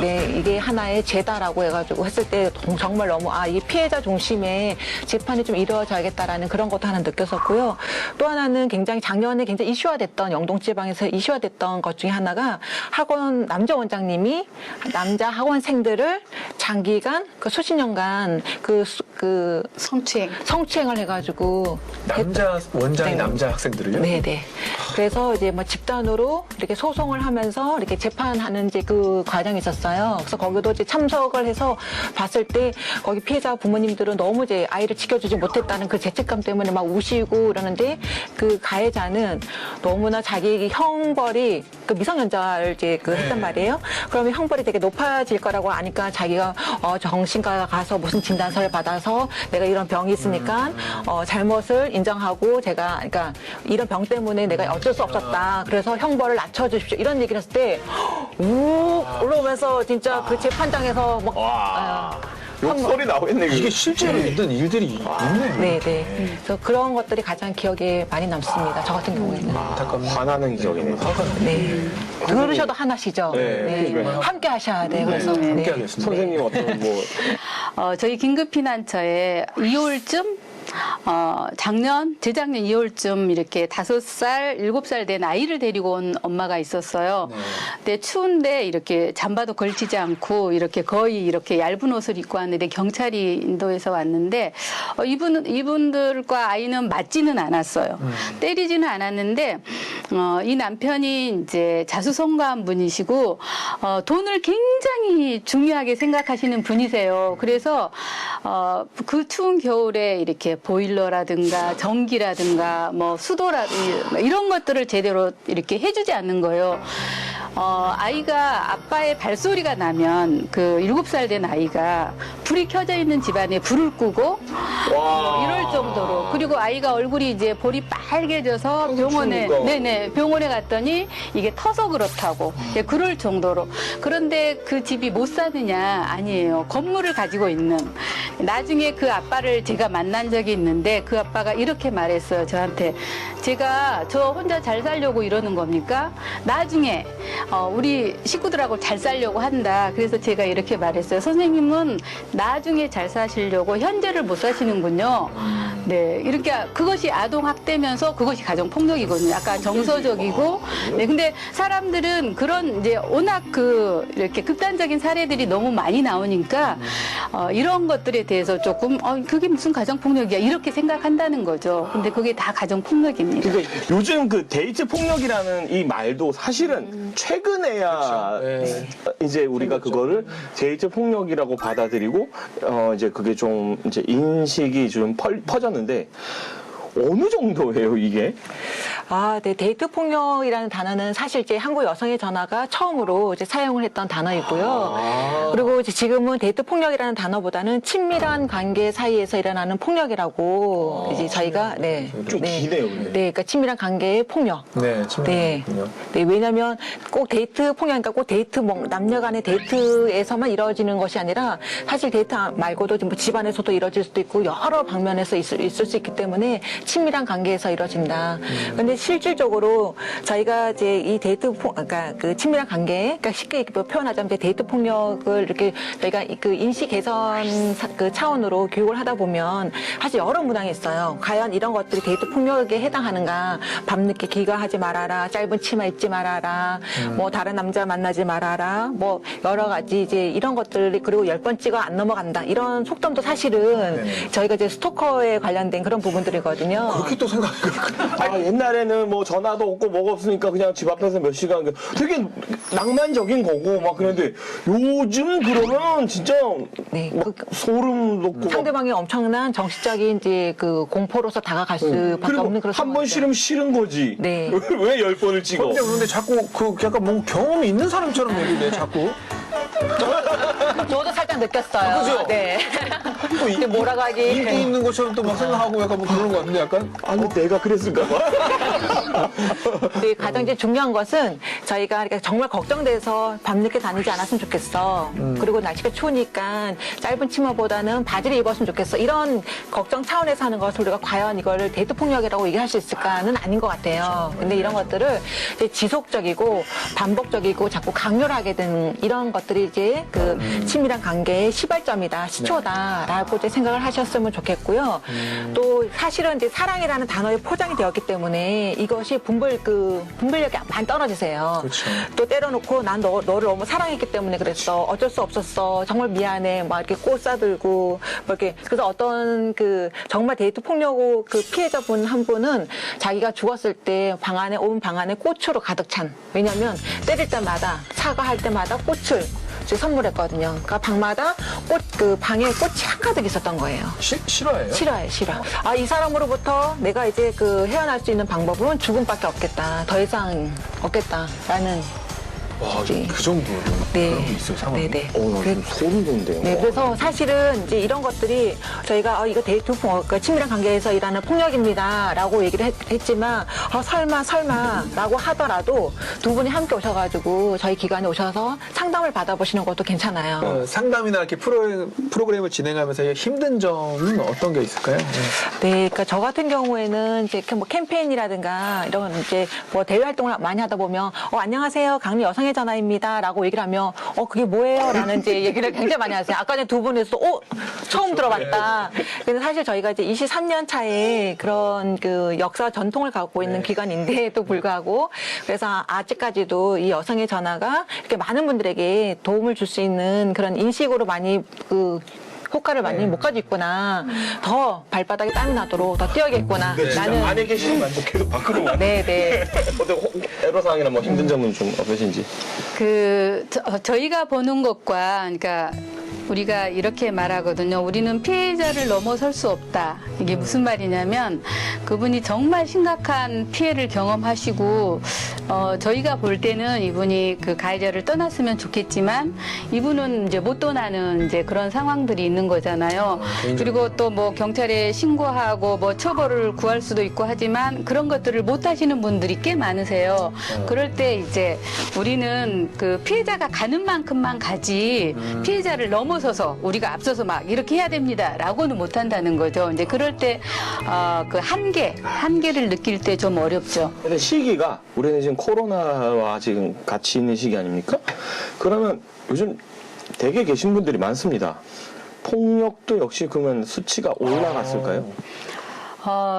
네 이게 하나의 죄다라고 해가지고 했을 때 정말 너무 이 피해자 중심의 재판이 좀 이루어져야겠다라는 그런 것도 하나 느꼈었고요. 또 하나는 굉장히 작년에 굉장히 이슈화됐던 영동지방에서 이슈화됐던 것 중에 하나가 남자 원장님이 남자 학원생들을 장기간 수십 년간 성추행을 해가지고 남자 원장이 네. 남자 학생들을요? 네네. 그래서 이제 뭐 집단으로 이렇게 소송을 하면서 이렇게 재판하는 이제 그 과정이 있었어요. 그래서 거기도 이제 참석을 해서 봤을 때 거기 피해자 부모님들은 너무 이제 아이를 지켜주지 못했다는 그 죄책감 때문에 막 우시고 이러는데 그 가해자는 너무나 자기 형벌이 그 미성년자를 이제 했단 말이에요. 그러면 형벌이 되게 높아질 거라고 아니까 자기가 정신과 가서 무슨 진단서를 받아서 내가 이런 병이 있으니까 잘못을 인정하고 제가 그러니까 이런 병 때문에 내가 어쩔 수 없었다. 그래서 형벌을 낮춰주십시오. 이런 얘기를 했을 때 우 올라오면서 진짜 그 재판장에서 막 와. 욕설이 나오겠네. 이게 실제로 있는 일들이 있네요. 네, 네. 그래서 그런 것들이 가장 기억에 많이 남습니다. 저 같은 경우에는. 안타깝네. 화나는 기억이네. 네. 들으셔도 하나시죠. 네. 함께 하셔야 돼요. 그래서. 네. 함께 하겠습니다. 선생님 어떤 뭐 저희 긴급피난처에 2월쯤 재작년 2월쯤 이렇게 5살, 7살 된 아이를 데리고 온 엄마가 있었어요. 근데 추운데 이렇게 잠바도 걸치지 않고 이렇게 거의 이렇게 얇은 옷을 입고 왔는데 경찰이 인도해서 왔는데 이분들과 아이는 맞지는 않았어요. 때리지는 않았는데 이 남편이 이제 자수성가한 분이시고 돈을 굉장히 중요하게 생각하시는 분이세요. 그래서 그 추운 겨울에 이렇게 보일러라든가 전기라든가 뭐 수도라든가 이런 것들을 제대로 이렇게 해주지 않는 거예요. 아이가 아빠의 발소리가 나면 그 7살 된 아이가 불이 켜져 있는 집안에 불을 끄고 이럴 정도로 그리고 아이가 얼굴이 이제 볼이 빨개져서 병원에 갔더니 이게 터서 그렇다고 그럴 정도로 그런데 그 집이 못 사느냐 아니에요. 건물을 가지고 있는 나중에 그 아빠를 제가 만난 적이 있는데 그 아빠가 이렇게 말했어요. 저한테 제가 저 혼자 잘 살려고 이러는 겁니까? 나중에 우리 식구들하고 잘 살려고 한다. 그래서 제가 이렇게 말했어요. 선생님은 나중에 잘 사시려고 현재를 못 사시는군요. 네, 이렇게 그것이 아동 학대면서 그것이 가정 폭력이거든요. 약간 정서적이고. 네, 근데 사람들은 그런 이제 워낙 이렇게 극단적인 사례들이 너무 많이 나오니까 이런 것들에 대해서 조금 그게 무슨 가정 폭력이야 이렇게 생각한다는 거죠. 근데 그게 다 가정 폭력입니다. 그러니까 요즘 그 데이트 폭력이라는 이 말도 사실은 최근에야 이제 우리가 그거를 데이트 폭력이라고 받아들이고 이제 그게 좀 이제 인식이 좀 퍼졌는데 어느 정도예요 이게? 네, 데이트 폭력이라는 단어는 사실 이제 한국 여성의 전화가 처음으로 이제 사용을 했던 단어이고요. 그리고 이제 지금은 데이트 폭력이라는 단어보다는 친밀한 관계 사이에서 일어나는 폭력이라고 이제 저희가 좀 기네요, 근데. 네, 그러니까 친밀한 관계의 폭력. 네, 네. 네, 왜냐하면 꼭 데이트 폭력이니까 꼭 데이트 남녀간의 데이트에서만 이루어지는 것이 아니라 사실 데이트 말고도 뭐 집안에서도 이루어질 수도 있고 여러 방면에서 있을 수 있기 때문에 친밀한 관계에서 이루어진다. 그런데 실질적으로 저희가 이제 이 그러니까 그 친밀한 관계, 그러니까 쉽게 표현하자면 이제 데이트 폭력을 이렇게 저희가 그 인식 개선 그 차원으로 교육을 하다 보면 사실 여러 문항이 있어요. 과연 이런 것들이 데이트 폭력에 해당하는가? 밤늦게 귀가하지 말아라, 짧은 치마 입지 말아라, 뭐 다른 남자 만나지 말아라, 뭐 여러 가지 이제 이런 것들이 그리고 10번 찍어 안 넘어간다. 이런 속담도 사실은 저희가 이제 스토커에 관련된 그런 부분들이거든요. 그렇게 또 생각해요. 옛날에는 뭐 전화도 없고 뭐가 없으니까 그냥 집 앞에서 몇 시간 되게 낭만적인 거고 막 그런데 요즘 그러면 진짜 네, 막 소름 돋고 상대방이 엄청난 정신적인 이제 그 공포로서 다가갈 수밖에 그리고 없는 그런 한 번 상황이죠. 싫으면 싫은 거지. 네. 왜 10번을 찍어? 그런데 자꾸 약간 뭐 경험이 있는 사람처럼 얘기해 자꾸. 저도 살짝 느꼈어요. 그죠? 네. 또 근데 뭐라고 하기. 인기 있는 것처럼 또 막 생각하고 약간 뭐 그러는 것 같은데 약간. 아니 내가 그랬을까 봐. 근데 가장 이제 중요한 것은 저희가 그러니까 정말 걱정돼서 밤늦게 다니지 않았으면 좋겠어. 그리고 날씨가 추우니까 짧은 치마보다는 바지를 입었으면 좋겠어. 이런 걱정 차원에서 하는 것을 우리가 과연 이거를 데이트 폭력이라고 얘기할 수 있을까는 아닌 것 같아요. 근데 이런 것들을 이제 지속적이고 반복적이고 자꾸 강요를 하게 되는 이런 것들이 이제 그 친밀한 관계의 시발점이다, 시초다라고 이제 생각을 하셨으면 좋겠고요. 또 사실은 이제 사랑이라는 단어에 포장이 되었기 때문에 이것이 분별력이 많이 떨어지세요. 그렇죠. 또 때려놓고 난 너를 너무 사랑했기 때문에 그랬어. 어쩔 수 없었어. 정말 미안해. 막 이렇게 꽃 싸들고 뭐 이렇게 그래서 어떤 그 정말 데이트 폭력 그 피해자분 한 분은 자기가 죽었을 때 온 방 안에 꽃으로 가득 찬. 왜냐하면 때릴 때마다 사과할 때마다 꽃을 이제 선물했거든요. 그러니까 방마다 그 방에 꽃이 한가득 있었던 거예요. 실화예요? 싫어요. 아, 이 사람으로부터 내가 이제 그 헤어날 수 있는 방법은 죽음밖에 없겠다. 더 이상 없겠다라는. 와, 네. 그 정도로 네. 그런 게 있어요, 상황이. 네네. 나 지금 소름 돋는데요. 네, 그래서 사실은 이제 이런 것들이 저희가 이거 데이트 그러니까 친밀한 관계에서 일하는 폭력입니다라고 얘기를 했지만 설마라고 하더라도 두 분이 함께 오셔가지고 저희 기관에 오셔서 상담을 받아보시는 것도 괜찮아요. 상담이나 이렇게 프로그램을 진행하면서 힘든 점은 어떤 게 있을까요? 네, 그러니까 저 같은 경우에는 이제 뭐 캠페인이라든가 이런 이제 뭐 대외 활동을 많이 하다 보면 안녕하세요, 강릉 여성의 전화입니다라고 얘기를 하면 그게 뭐예요?라는 이제 얘기를 굉장히 많이 하세요. 아까 전에 두 분에서 처음 들어봤다. 근데 사실 저희가 이제 23년 차에 그런 그 역사 전통을 갖고 있는 기관인데도 불구하고 그래서 아직까지도 이 여성의 전화가 이렇게 많은 분들에게 도움을 줄 수 있는 그런 인식으로 많이 효과를 많이 못 가지고 있구나. 더 발바닥에 땀이 나도록 더 뛰어야겠구나. 나는 안에 계시는 분도 계속 밖으로 와. 네네. 어떤 애로사항이나 뭐 힘든 점은 좀 없으신지? 저희가 보는 것과, 그러니까 우리가 이렇게 말하거든요. 우리는 피해자를 넘어설 수 없다. 이게 무슨 말이냐면 그분이 정말 심각한 피해를 경험하시고 저희가 볼 때는 이분이 그 가해자를 떠났으면 좋겠지만 이분은 이제 못 떠나는 이제 그런 상황들이 있는 거잖아요. 그리고 또 뭐 경찰에 신고하고 뭐 처벌을 구할 수도 있고 하지만 그런 것들을 못 하시는 분들이 꽤 많으세요. 그럴 때 이제 우리는 그 피해자가 가는 만큼만 가지 피해자를 넘어서서 우리가 앞서서 막 이렇게 해야 됩니다라고는 못 한다는 거죠. 이제 그럴 때 그 한계를 느낄 때 좀 어렵죠. 근데 시기가 우리는 지금 코로나와 지금 같이 있는 시기 아닙니까? 그러면 요즘 댁에 계신 분들이 많습니다. 폭력도 역시 그러면 수치가 올라갔을까요?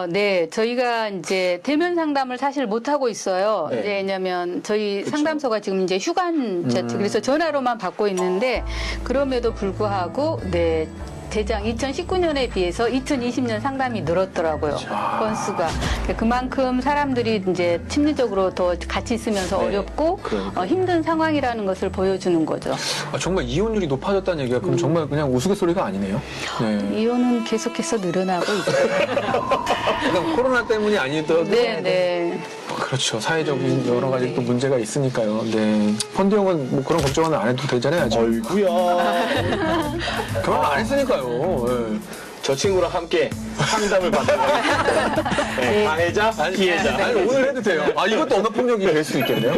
네, 저희가 이제 대면 상담을 사실 못 하고 있어요. 네. 이제 왜냐면 저희 상담소가 지금 이제 휴관제 그래서 전화로만 받고 있는데 그럼에도 불구하고 네. 대장 2019년에 비해서 2020년 상담이 늘었더라고요. 건수가. 그만큼 사람들이 이제 심리적으로 더 같이 있으면서 어렵고 힘든 상황이라는 것을 보여주는 거죠. 정말 이혼율이 높아졌다는 얘기가 그럼 정말 그냥 우스갯소리가 아니네요. 네. 이혼은 계속해서 늘어나고 있죠. 그러니까 코로나 때문이 아니더라도 네. 그렇죠. 사회적인 여러 가지 또 문제가 있으니까요. 네. 펀드 형은 뭐 그런 걱정은 안 해도 되잖아요. 아직. 어이구야. 그런 거 안 했으니까요. 네. 저 친구랑 함께 상담을 받는 거예요. 네, 가해자, 피해자. 아니, 오늘 해도 돼요. 이것도 언어폭력이 될 수 있겠네요.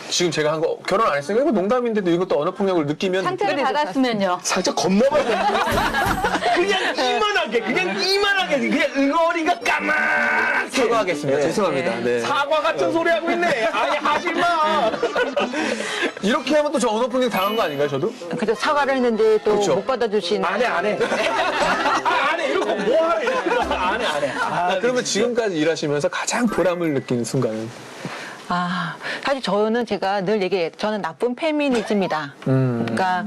지금 제가 한 거 결혼 안 했으니까 이거 농담인데도 이것도 언어폭력을 느끼면 상처를 받았으면요. 살짝 겁나봐야 그냥 이만하게 그냥 응어리가 까맣게 사과하겠습니다. 네. 죄송합니다. 네. 사과 같은 소리 하고 있네. 아니 하지마. 이렇게 하면 또 저 언어폭력 당한 거 아닌가요, 저도? 그래서 사과를 했는데 또 못 그렇죠. 받아주시는. 안 해. 이런 거 뭐하래. 안 해. 그러면 지금까지 일하시면서 가장 보람을 느끼는 순간은? 사실 저는 제가 늘 얘기해요. 저는 나쁜 페미니즘이다. 그러니까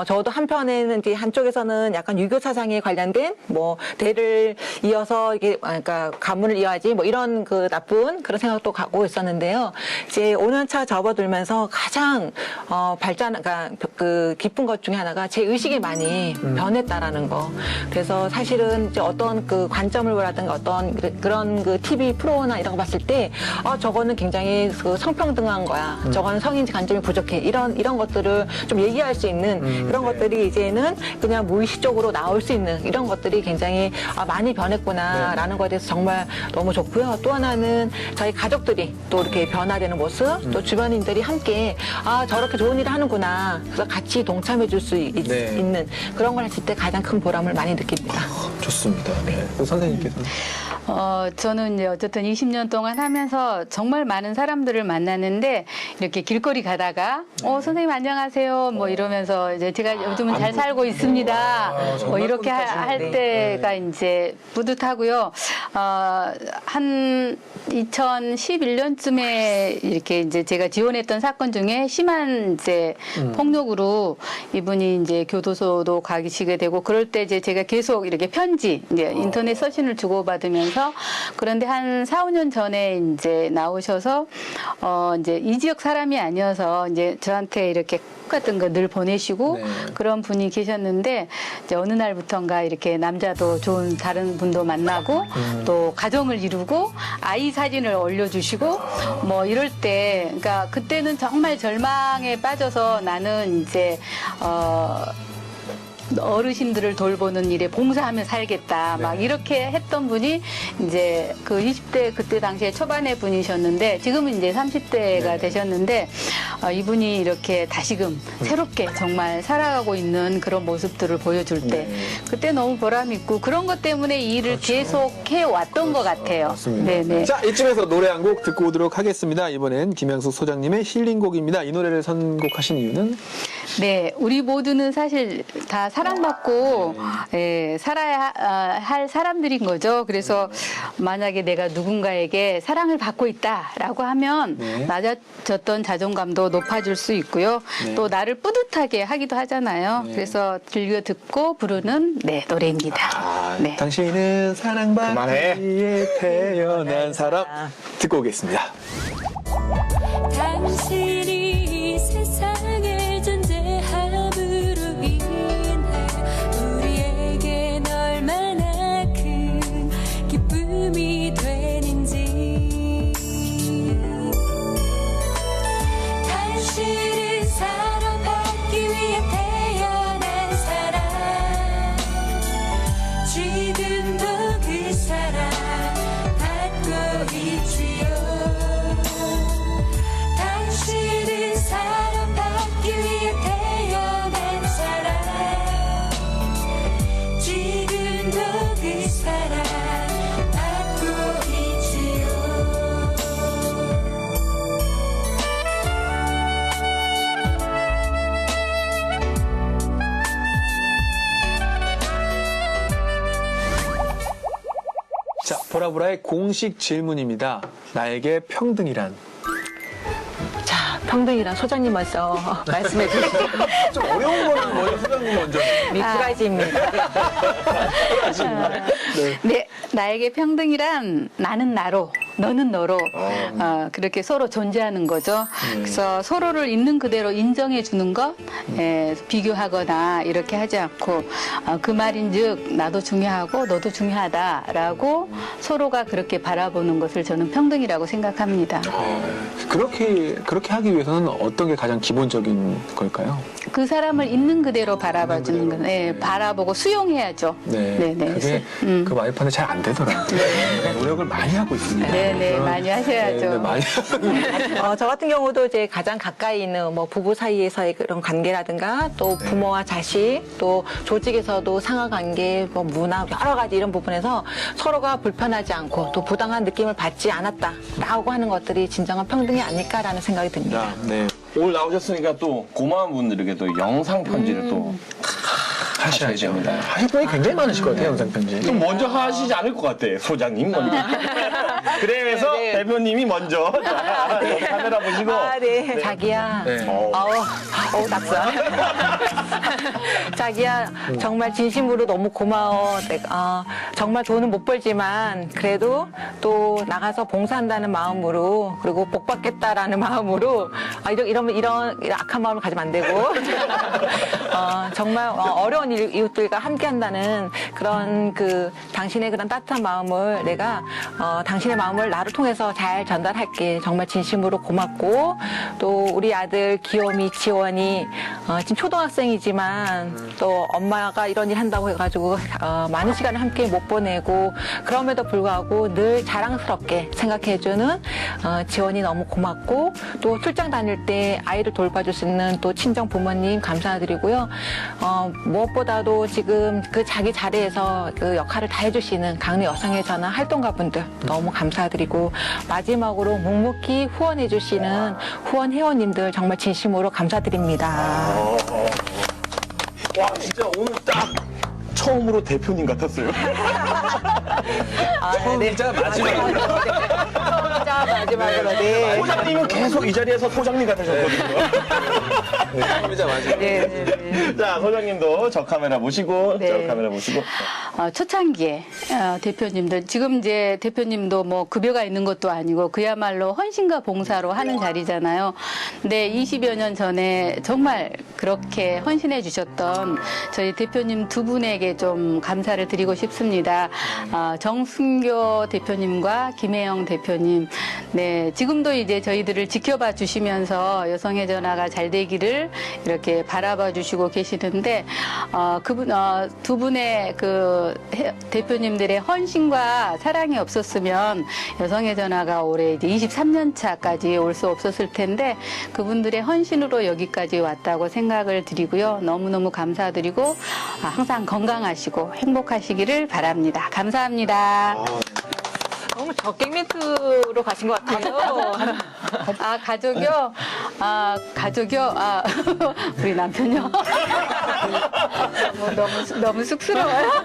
저도 한편에는 이제 한쪽에서는 약간 유교 사상에 관련된 뭐 대를 이어서 이게 그러니까 가문을 이어야지 뭐 이런 그 나쁜 그런 생각도 갖고 있었는데요. 이제 5년차 접어들면서 가장 그러니까 그 기쁜 것 중에 하나가 제 의식이 많이 변했다라는 거. 그래서 사실은 이제 어떤 그 관점을 보라든가 어떤 그런 그 TV 프로나 이런 거 봤을 때 저거는 굉장히 그 성평등한 거야. 저거는 성인지 관점이 부족해. 이런 것들을 좀 얘기할 수 있는 그런 것들이 이제는 그냥 무의식적으로 나올 수 있는 이런 것들이 굉장히 많이 변했구나라는 거에 대해서 정말 너무 좋고요. 또 하나는 저희 가족들이 또 이렇게 변화되는 모습, 또 주변인들이 함께 저렇게 좋은 일을 하는구나. 그래서 같이 동참해 줄 수 있는 그런 걸 했을 때 가장 큰 보람을 많이 느낍니다. 좋습니다. 네. 또 선생님께서는? 저는 이제 어쨌든 20년 동안 하면서 정말 많은 사람들을 만났는데 이렇게 길거리 가다가 선생님 안녕하세요 뭐 이러면서 이제 제가 요즘은 잘 살고 있습니다. 뭐 이렇게 할 때가 이제 뿌듯하고요. 한 2011년쯤에 이렇게 이제 제가 지원했던 사건 중에 심한 이제 폭력으로 이분이 이제 교도소도 가시게 되고 그럴 때 이제 제가 계속 이렇게 편지 이제 인터넷 서신을 주고받으면서 하시면서 그런데 한 4, 5년 전에 이제 나오셔서 이제 이 지역 사람이 아니어서 이제 저한테 이렇게 같은 거 늘 보내시고 네. 그런 분이 계셨는데 이제 어느 날부턴가 이렇게 남자도 좋은 다른 분도 만나고 또 가정을 이루고 아이 사진을 올려주시고 뭐 이럴 때 그러니까 그때는 정말 절망에 빠져서 나는 이제 어르신들을 돌보는 일에 봉사하며 살겠다. 막 이렇게 했던 분이 이제 그 20대 그때 당시에 초반의 분이셨는데 지금은 이제 30대가 되셨는데 이분이 이렇게 다시금 새롭게 정말 살아가고 있는 그런 모습들을 보여줄 때 그때 너무 보람 있고 그런 것 때문에 이 일을 계속 해왔던 것 같아요. 맞습니다. 네네. 자, 이쯤에서 노래 한 곡 듣고 오도록 하겠습니다. 이번엔 김양숙 소장님의 힐링곡입니다. 이 노래를 선곡하신 이유는? 네, 우리 모두는 사실 다 사랑받고 살아야 할 사람들인 거죠. 그래서 만약에 내가 누군가에게 사랑을 받고 있다라고 하면 낮아졌던 자존감도 높아질 수 있고요. 또 나를 뿌듯하게 하기도 하잖아요. 그래서 즐겨 듣고 부르는 노래입니다. 네. 당신은 사랑받기에 태어난 사람 듣고 오겠습니다. 당신이 세상에 존재함으로 인해 우리에겐 얼마나 큰 기쁨이 되는지 당신은 사랑받기 위해 태어난 사람 지금도 그 사랑 받고 있지요 당신은 사랑받기 위해 태어난 사람 지금도 그 사랑 받고 있지요 자, 보라보라의 공식 질문입니다. 나에게 평등이란? 자, 평등이란 소장님 먼저 말씀해 주시죠. 좀 어려운 거는 먼저 소장님 먼저. 미꾸라지입니다. 네, 나에게 평등이란 나는 나로, 너는 너로 그렇게 서로 존재하는 거죠. 그래서 서로를 있는 그대로 인정해 주는 것, 비교하거나 이렇게 하지 않고 그 말인즉 나도 중요하고 너도 중요하다라고 서로가 그렇게 바라보는 것을 저는 평등이라고 생각합니다. 그렇게 하기 위해서는 어떤 게 가장 기본적인 걸까요? 그 사람을 있는 그대로 바라봐 주는 것, 바라보고 수용해야죠. 네. 그래서, 그게 그 와이프한테 잘 안 되더라고요. 노력을 많이 하고 있습니다. 네, 많이 하셔야죠. 네, 많이 하고 저 같은 경우도 이제 가장 가까이 있는 뭐 부부 사이에서의 그런 관계라든가 또 부모와 자식 또 조직에서도 상하 관계 뭐 문화 여러 가지 이런 부분에서 서로가 불편하지 않고 또 부당한 느낌을 받지 않았다라고 하는 것들이 진정한 평등이 아닐까라는 생각이 듭니다. 네. 오늘 나오셨으니까 또 고마운 분들에게 또 영상 편지를 또 하셔야죠. 됩니다. 하실 분이 굉장히 많으실 것 같아요, 영상 편지. 좀 먼저 하시지 않을 것 같아, 소장님 먼저. 그래서 네. 대표님이 먼저 자, 카메라 보시고. 네. 자기야. 네. 낙서. 자기야, 정말 진심으로 너무 고마워. 내가, 정말 돈은 못 벌지만, 그래도 또 나가서 봉사한다는 마음으로, 그리고 복 받겠다라는 마음으로, 이런 악한 마음을 가지면 안 되고, 정말 어려운 이웃들과 함께 한다는 그런 당신의 그런 따뜻한 마음을 내가, 당신의 마음을 나를 통해서 잘 전달할게. 정말 진심으로 고맙고, 또 우리 아들 귀요미 지원이 지금 초등학생이지만 또 엄마가 이런 일 한다고 해가지고 많은 시간을 함께 못 보내고 그럼에도 불구하고 늘 자랑스럽게 생각해주는 지원이 너무 고맙고 또 출장 다닐 때 아이를 돌봐줄 수 있는 또 친정 부모님 감사드리고요. 무엇보다도 지금 그 자기 자리에서 그 역할을 다 해주시는 강릉 여성의 전화 활동가분들 너무 감사드리고 마지막으로 묵묵히 후원해주시는 후원 회원님들 정말 진심으로 감사드립니다. 와, 진짜 오늘 딱 처음으로 대표님 같았어요. 처음이자 마지막으로. 처음이자 마지막으로. 네. 소장님은 계속 이 자리에서 소장님 같으셨거든요. 네, 맞아요. 네. 자, 소장님도 저 카메라 보시고, 네. 저 카메라 보시고. 초창기에 대표님들 지금 이제 대표님도 뭐 급여가 있는 것도 아니고 그야말로 헌신과 봉사로 하는 자리잖아요. 근데 20여 년 전에 정말 그렇게 헌신해 주셨던 저희 대표님 두 분에게 좀 감사를 드리고 싶습니다. 정순교 대표님과 김혜영 대표님. 네, 지금도 이제 저희들을 지켜봐 주시면서 여성의 전화가 잘 되기를 이렇게 바라봐 주시고 계시는데 그분 두 분의 그 대표님들의 헌신과 사랑이 없었으면 여성의 전화가 올해 이제 23년 차까지 올 수 없었을 텐데 그분들의 헌신으로 여기까지 왔다고 생각을 드리고요. 너무너무 감사드리고 항상 건강하시고 행복하시기를 바랍니다. 감사합니다. 너무 적객 멘트로 가신 것 같아요. 가족이요? 가족이요? 우리 남편요? 너무 쑥스러워요.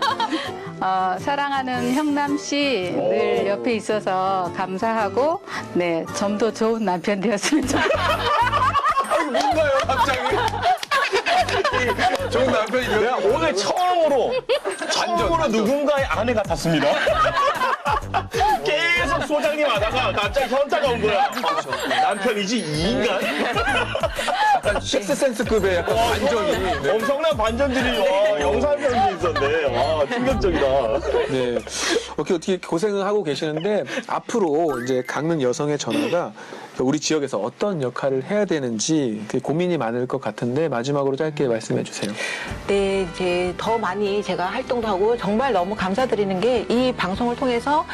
사랑하는 형남 씨 늘 옆에 있어서 감사하고, 네, 좀 더 좋은 남편 되었으면 좋겠어요. 아니, 뭔가요, 갑자기? 좋은 남편이 내가 오늘 처음으로 누군가의 아내 같았습니다. 계속 소장님 하다가 갑자기 현타가 온 거야. 남편이지 이 인간? 약간 식스센스급의 약간 반전이. 네. 엄청난 반전들이 와, 영상 편지 있었네. 와, 충격적이다. 네. 어떻게 고생을 하고 계시는데 앞으로 이제 강릉 여성의 전화가 우리 지역에서 어떤 역할을 해야 되는지 되게 고민이 많을 것 같은데 마지막으로 짧게 말씀해 주세요. 네, 이제 더 많이 제가 활동도 하고 정말 너무 감사드리는 게 이 방송을 통해서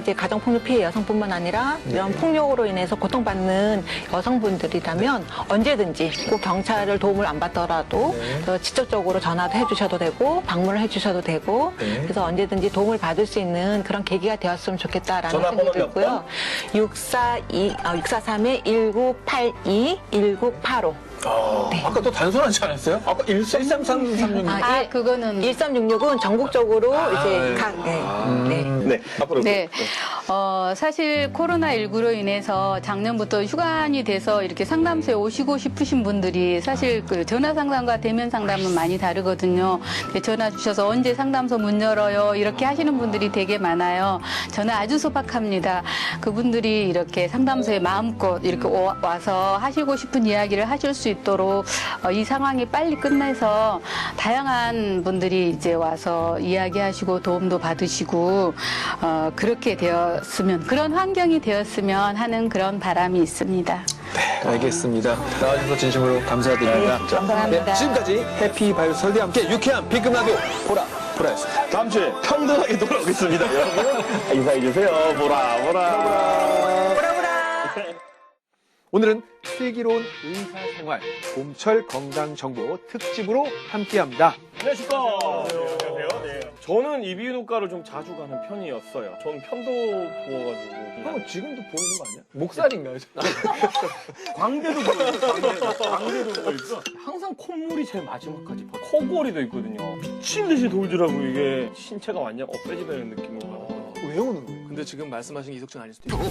이제 가정폭력 피해 여성뿐만 아니라 이런 폭력으로 인해서 고통받는 여성분들이라면 언제든지 꼭 경찰을 도움을 안 받더라도 직접적으로 전화도 해주셔도 되고 방문을 해주셔도 되고 그래서 언제든지 도움을 받을 수 있는 그런 계기가 되었으면 좋겠다라는 생각이 들고요. 642-1982-1985 아까 또 단순하지 않았어요? 아까 13336. 그거는 1366은 전국적으로 이제 네, 앞으로. 네. 사실 코로나19로 인해서 작년부터 휴관이 돼서 이렇게 상담소에 오시고 싶으신 분들이 사실 그 전화 상담과 대면 상담은 많이 다르거든요. 전화 주셔서 언제 상담소 문 열어요? 이렇게 하시는 분들이 되게 많아요. 저는 아주 소박합니다. 그분들이 이렇게 상담소에 마음껏 이렇게 와서 하시고 싶은 이야기를 하실 수 있도록 이 상황이 빨리 끝내서 다양한 분들이 이제 와서 이야기하시고 도움도 받으시고 그렇게 되었으면 그런 환경이 되었으면 하는 그런 바람이 있습니다. 네, 알겠습니다. 나와주셔서 진심으로 감사드립니다. 네, 감사합니다. 네, 지금까지 해피바이러스 설대와 함께 유쾌한 B급 라디오 보라였습니다. 다음 주에 평등하게 돌아오겠습니다. 여러분, 인사해주세요. 보라. 오늘은 슬기로운 의사생활 봄철 건강정보 특집으로 함께합니다. 안녕하십니까. 안녕하세요. 네. 저는 이비인후과를 좀 자주 가는 편이었어요. 전 편도 부어가지고. 형 지금도 보이는 거 아니야? 목살인가요? 광대도 보여있어. 광대도 보여있어. 항상 콧물이 제일 마지막까지 봐. 코골이도 있거든요. 미친 듯이 돌더라고 이게. 신체가 완전 엎어지는 느낌으로 가요. 왜 오는 거예요? 근데 지금 말씀하신 이석준 아닐 수도 있고.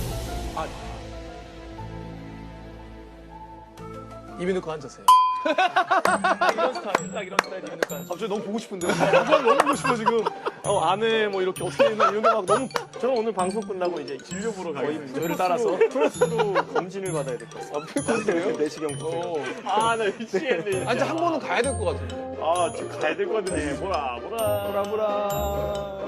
이비인후과 앉으세요. 이런 스타일, 딱 이런 스타일 이비인후과. 갑자기 너무 보고 싶은데. 갑자기 너무 보고 싶어 지금. 안에 뭐 이렇게 어떻게 되나 이런 게 막 너무. 저는 오늘 방송 끝나고 이제 진료 보러 가겠습니다. 저희를 따라서. 플러스로 검진을 받아야 될 것 같아요. 그래요? 내시경부터. 아, 나 미치겠네. 아니, 한 번은 가야 될 것 같은데. 아, 지금 가야 될 것 같은데. 보라. 보라.